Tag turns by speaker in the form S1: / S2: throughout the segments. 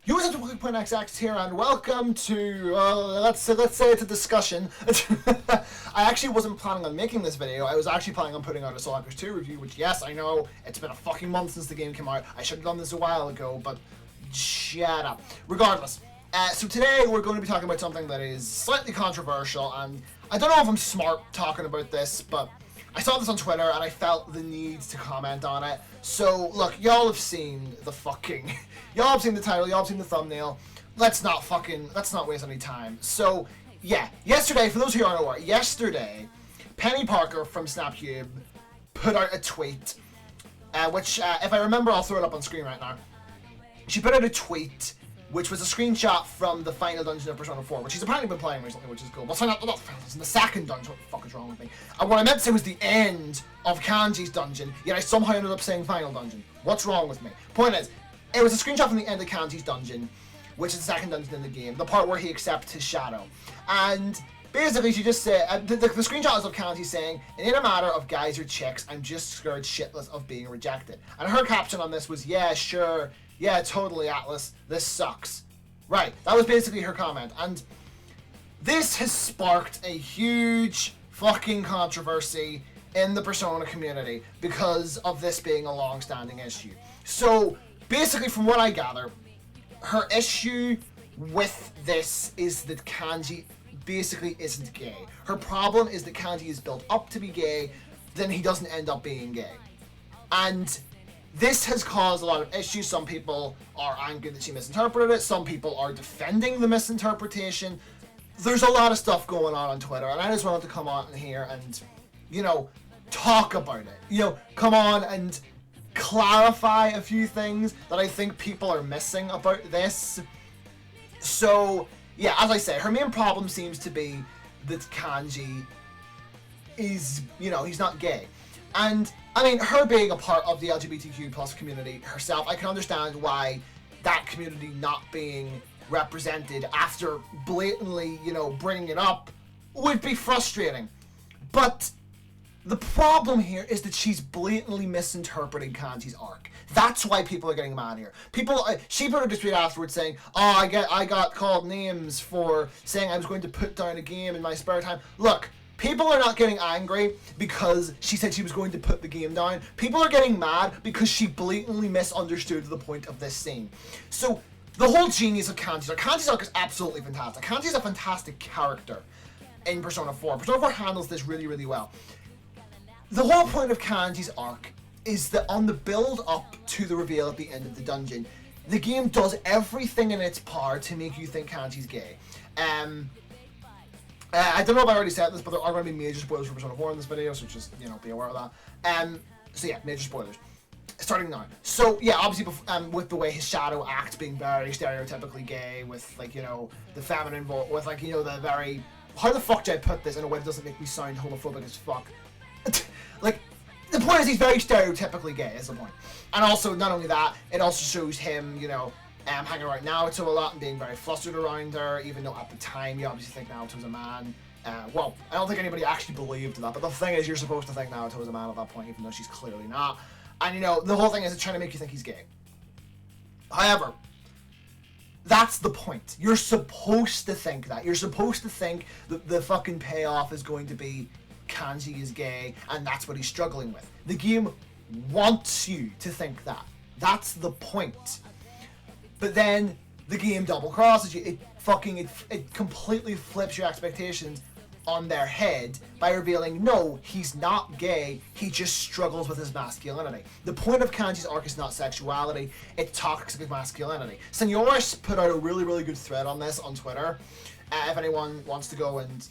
S1: You always have to XX here, and welcome to, let's say it's a discussion. I actually wasn't planning on making this video. I was actually planning on putting out a Soul Hackers 2 review, which, yes, I know, it's been a fucking month since the game came out. I should have done this a while ago, but shut up. Regardless, so today we're going to be talking about something that is slightly controversial, and I don't know if I'm smart talking about this, but I saw this on Twitter and I felt the need to comment on it. So, look, y'all have seen the fucking... y'all have seen the title, y'all have seen the thumbnail. Let's not waste any time. So, yeah, yesterday, for those who aren't aware, yesterday, Penny Parker from SnapCube put out a tweet, which, if I remember, I'll throw it up on screen right now. She put out a tweet which was a screenshot from the final dungeon of Persona 4, which she's apparently been playing recently, which is cool. Well, sorry, not the final dungeon, the second dungeon. What the fuck is wrong with me? And what I meant to say was the end of Kanji's dungeon, yet I somehow ended up saying final dungeon. What's wrong with me? Point is, it was a screenshot from the end of Kanji's dungeon, which is the second dungeon in the game, the part where he accepts his shadow. And basically, she just said, the screenshot is of Kanji saying, "In a matter of guys or chicks, I'm just scared shitless of being rejected." And her caption on this was, "Yeah, sure. Yeah, totally, Atlas. This sucks." Right, that was basically her comment. And this has sparked a huge fucking controversy in the Persona community because of this being a long-standing issue. So, basically, from what I gather, her issue with this is that Kanji basically isn't gay. Her problem is that Kanji is built up to be gay, then he doesn't end up being gay. And this has caused a lot of issues. Some people are angry that she misinterpreted it. Some people are defending the misinterpretation. There's a lot of stuff going on Twitter, and I just wanted to come on here and, talk about it. Come on and clarify a few things that I think people are missing about this. So, yeah, as I say, her main problem seems to be that Kanji is, he's not gay. And, I mean, her being a part of the LGBTQ plus community herself, I can understand why that community not being represented after blatantly, bringing it up would be frustrating. But the problem here is that she's blatantly misinterpreting Kanji's arc. That's why people are getting mad here. She put a tweet afterwards saying, "Oh, I got called names for saying I was going to put down a game in my spare time." Look, people are not getting angry because she said she was going to put the game down. People are getting mad because she blatantly misunderstood the point of this scene. So, the whole genius of Kanji's arc is absolutely fantastic. Kanji's a fantastic character in Persona 4. Persona 4 handles this really, really well. The whole point of Kanji's arc is that on the build up to the reveal at the end of the dungeon, the game does everything in its power to make you think Kanji's gay. I don't know if I already said this, but there are going to be major spoilers for Persona 4 in this video, so just, be aware of that. So yeah, major spoilers. Starting now. So yeah, obviously with the way his shadow acts being very stereotypically gay, with the feminine voice, with the very... How the fuck did I put this in a way that doesn't make me sound homophobic as fuck? The point is he's very stereotypically gay, is the point. And also, not only that, it also shows him, hanging around Naoto a lot and being very flustered around her, even though at the time you obviously think Naoto's a man. Well, I don't think anybody actually believed that, but the thing is you're supposed to think Naoto is a man at that point, even though she's clearly not. And the whole thing is it's trying to make you think he's gay. However, that's the point. You're supposed to think that. You're supposed to think that the fucking payoff is going to be Kanji is gay, and that's what he's struggling with. The game wants you to think that. That's the point. But then the game double crosses you. It completely flips your expectations on their head by revealing, no, he's not gay, he just struggles with his masculinity. The point of Kanji's arc is not sexuality, it's toxic masculinity. Senores put out a really, really good thread on this on Twitter. If anyone wants to go and,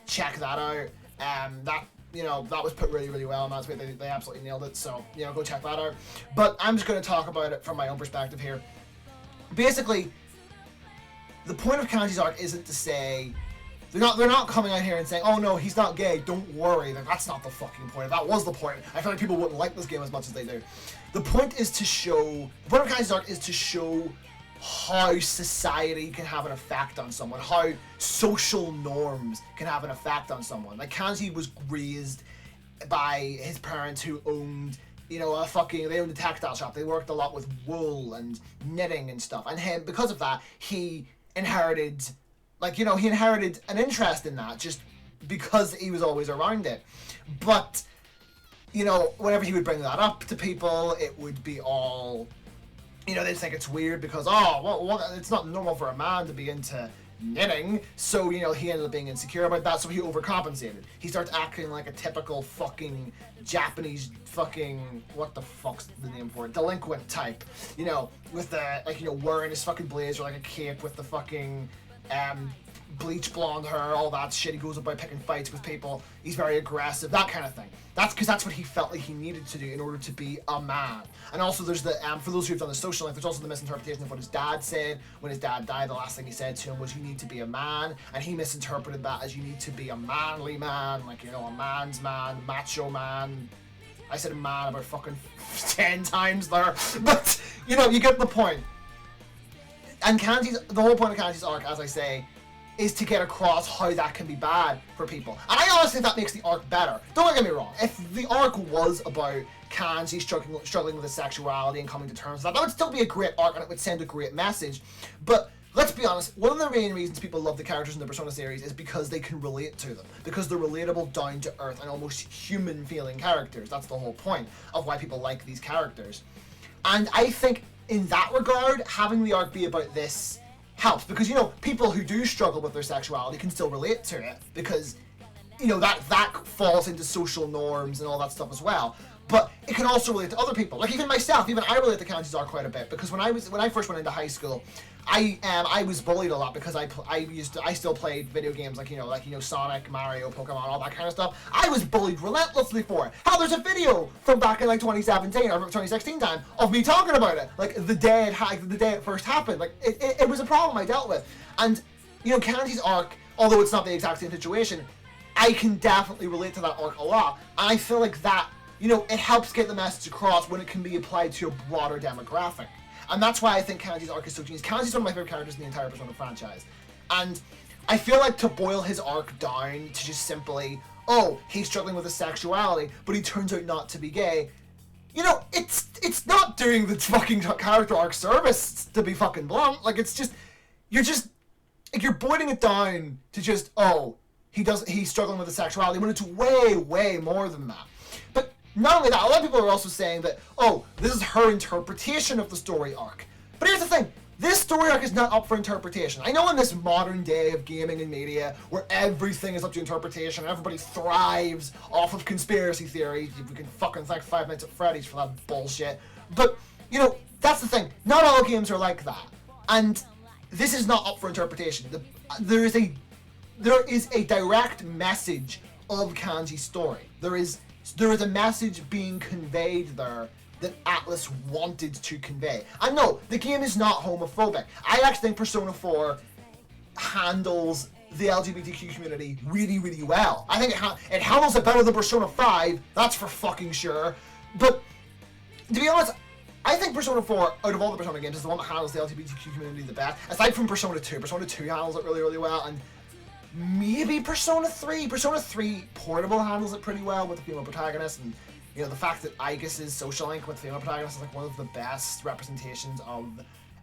S1: check that out. That was put really, really well, and that's why they absolutely nailed it, so, go check that out. But I'm just going to talk about it from my own perspective here. Basically, the point of Kanji's arc isn't to say... They're not coming out here and saying, "Oh no, he's not gay, don't worry." That's not the fucking point. If that was the point, I feel like people wouldn't like this game as much as they do. The point is to show... The point of Kanji's arc is to show how society can have an effect on someone, how social norms can have an effect on someone. Like, Kanji was raised by his parents who owned you know, they owned a textile shop. They worked a lot with wool and knitting and stuff. And because of that, he inherited, like, you know, he inherited an interest in that just because he was always around it. But, you know, whenever he would bring that up to people, it would be all, you know, they'd think it's weird because, it's not normal for a man to be into knitting. So, you know, he ended up being insecure about that, so he overcompensated. He starts acting like a typical fucking Japanese fucking, what the fuck's the name for it, delinquent type, you know, with the, like, you know, wearing his fucking blazer like a cape with the fucking bleach blonde hair, all that shit. He goes about picking fights with people. He's very aggressive, that kind of thing. That's because that's what he felt like he needed to do in order to be a man. And also there's the, for those who've done the social link, there's also the misinterpretation of what his dad said. When his dad died, the last thing he said to him was, you need to be a man. And he misinterpreted that as you need to be a manly man, like, you know, a man's man, macho man. I said man about fucking 10 times there. But, you know, you get the point. And the whole point of Kanji's arc, as I say, is to get across how that can be bad for people. And I honestly think that makes the arc better. Don't get me wrong. If the arc was about Kanji struggling with his sexuality and coming to terms with that would still be a great arc and it would send a great message. But let's be honest, one of the main reasons people love the characters in the Persona series is because they can relate to them. Because they're relatable, down to earth, and almost human feeling characters. That's the whole point of why people like these characters. And I think in that regard, having the arc be about this helps, because, you know, people who do struggle with their sexuality can still relate to it, because, you know, that falls into social norms and all that stuff as well. But it can also relate to other people. Like, even myself, even I relate to Kanji's arc quite a bit, because when I first went into high school, I was bullied a lot because I still played video games like Sonic, Mario, Pokemon, all that kind of stuff. I was bullied relentlessly for it. Hell, there's a video from back in like 2017 or 2016 time of me talking about it, like the day it first happened. Like it was a problem I dealt with. And you know, Kanji's arc, although it's not the exact same situation, I can definitely relate to that arc a lot. And I feel like that, you know, it helps get the message across when it can be applied to a broader demographic. And that's why I think Kanji's arc is so genius. Kanji's one of my favorite characters in the entire Persona franchise. And I feel like to boil his arc down to just simply, oh, he's struggling with his sexuality, but he turns out not to be gay, you know, it's not doing the fucking character arc service, to be fucking blunt. Like, it's just, you're boiling it down to just, oh, he's struggling with his sexuality, when it's way, way more than that. But not only that, a lot of people are also saying that, oh, this is her interpretation of the story arc. But here's the thing, this story arc is not up for interpretation. I know in this modern day of gaming and media, where everything is up to interpretation, and everybody thrives off of conspiracy theories, we can fucking thank 5 Nights at Freddy's for that bullshit. But, you know, that's the thing, not all games are like that. And this is not up for interpretation. There is a direct message of Kanji's story. There is a message being conveyed there that Atlas wanted to convey. And no, the game is not homophobic. I actually think Persona 4 handles the LGBTQ community really, really well. I think it handles it better than Persona 5, that's for fucking sure. But, to be honest, I think Persona 4, out of all the Persona games, is the one that handles the LGBTQ community the best. Aside from Persona 2. Persona 2 handles it really, really well, and maybe Persona 3. Persona 3 Portable handles it pretty well with the female protagonist, and you know, the fact that Aigis' social link with the female protagonist is like one of the best representations of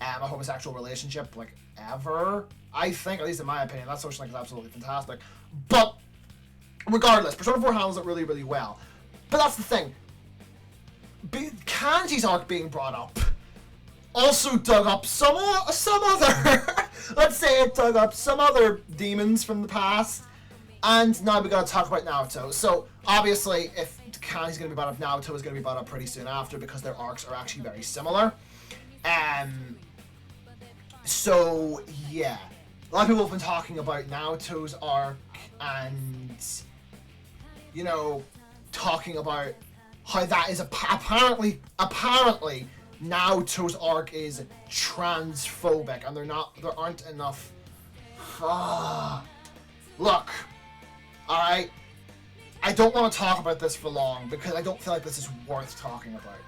S1: a homosexual relationship like ever. I think, at least in my opinion, that social link is absolutely fantastic. But regardless, Persona 4 handles it really, really well. But that's the thing. Kanji's arc being brought up also dug up some other let's say it dug up some other demons from the past, and now we gotta talk about Naoto. So obviously, if Kanji's gonna be brought up, Naoto is gonna be brought up pretty soon after, because their arcs are actually very similar. So yeah, a lot of people have been talking about Naoto's arc, and you know, talking about how that is apparently Naoto's arc is transphobic, and there aren't enough. Look, alright, I don't want to talk about this for long, because I don't feel like this is worth talking about.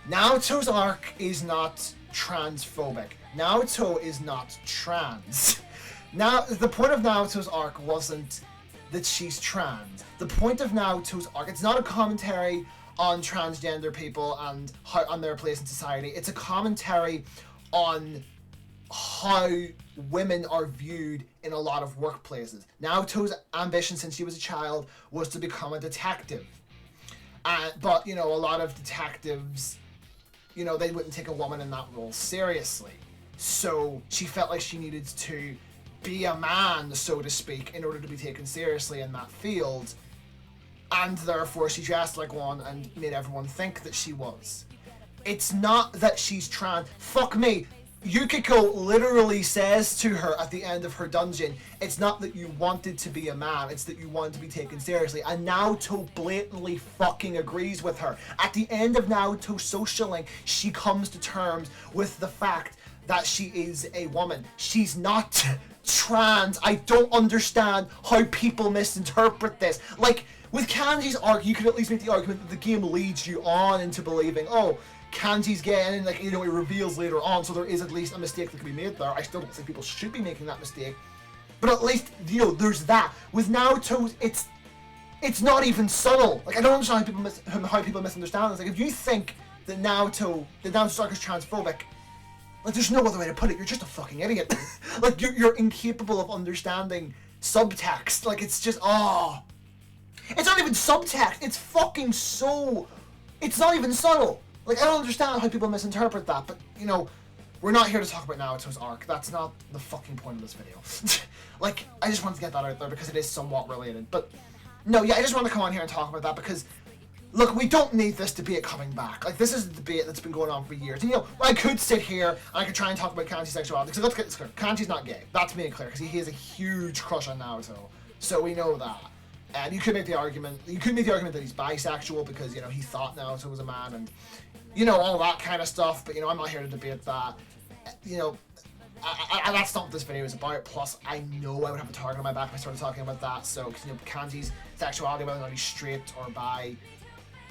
S1: Naoto's arc is not transphobic. Naoto is not trans. Now, the point of Naoto's arc wasn't that she's trans. The point of Naoto's arc, it's not a commentary on transgender people and how, on their place in society. It's a commentary on how women are viewed in a lot of workplaces. Naoto's ambition since she was a child was to become a detective. But, you know, a lot of detectives, you know, they wouldn't take a woman in that role seriously. So she felt like she needed to be a man, so to speak, in order to be taken seriously in that field. And therefore she dressed like one and made everyone think that she was. It's not that she's trans. Fuck me. Yukiko literally says to her at the end of her dungeon, it's not that you wanted to be a man, it's that you wanted to be taken seriously. And Naoto blatantly fucking agrees with her. At the end of Naoto's social link, she comes to terms with the fact that she is a woman. She's not trans. I don't understand how people misinterpret this. Like, with Kanji's arc, you could at least make the argument that the game leads you on into believing, oh, Kanji's gay, and then, like, you know, it reveals later on, so there is at least a mistake that can be made there. I still don't think people should be making that mistake, but at least, you know, there's that. With Naoto, it's not even subtle. Like, I don't understand how people misunderstand this. Like, if you think that Naoto's arc is transphobic, like, there's no other way to put it. You're just a fucking idiot. Like, you're incapable of understanding subtext. Like, it's just, oh. It's not even subtext. It's fucking so. It's not even subtle. Like, I don't understand how people misinterpret that, but, you know, we're not here to talk about Naoto's arc. That's not the fucking point of this video. Like, I just wanted to get that out there because it is somewhat related. But, no, yeah, I just wanted to come on here and talk about that because, look, we don't need this debate coming back. Like, this is a debate that's been going on for years. And, you know, I could sit here and I could try and talk about Kanji's sexuality. So let's get this clear. Kanji's not gay. That's made clear because he has a huge crush on Naoto. So we know that. And you could make the argument that he's bisexual because, you know, he thought Naoto was a man and, you know, all that kind of stuff. But, you know, I'm not here to debate that. You know, that's not what this video is about. Plus, I know I would have a target on my back if I started talking about that. So, because, you know, Kanji's sexuality, whether or not he's straight or bi,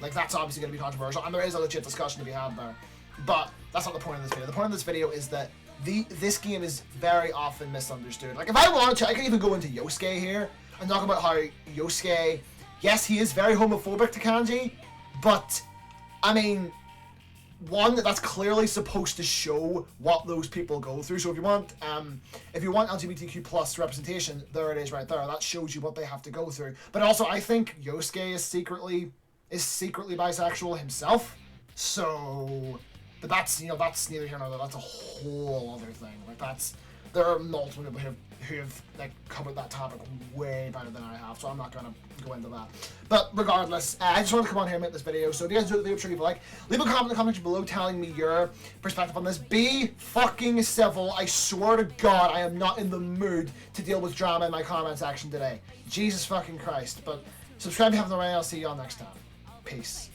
S1: like, that's obviously going to be controversial. And there is a legit discussion to be had there. But that's not the point of this video. The point of this video is that this game is very often misunderstood. Like, if I wanted to, I could even go into Yosuke here and talk about how Yosuke, yes, he is very homophobic to Kanji, but, I mean, one, that's clearly supposed to show what those people go through. So if you want LGBTQ plus representation, there it is right there. That shows you what they have to go through. But also, I think Yosuke is secretly bisexual himself. So, but that's, you know, that's neither here nor there. That's a whole other thing. Like, there are multiple people who have like covered that topic way better than I have, so I'm not gonna go into that. But regardless, I just want to come on here and make this video. So if you guys enjoyed the video, sure leave a like. Leave a comment in the comments below telling me your perspective on this. Be fucking civil. I swear to God, I am not in the mood to deal with drama in my comment section today. Jesus fucking Christ. But subscribe if you haven't already. I'll see you all next time. Peace.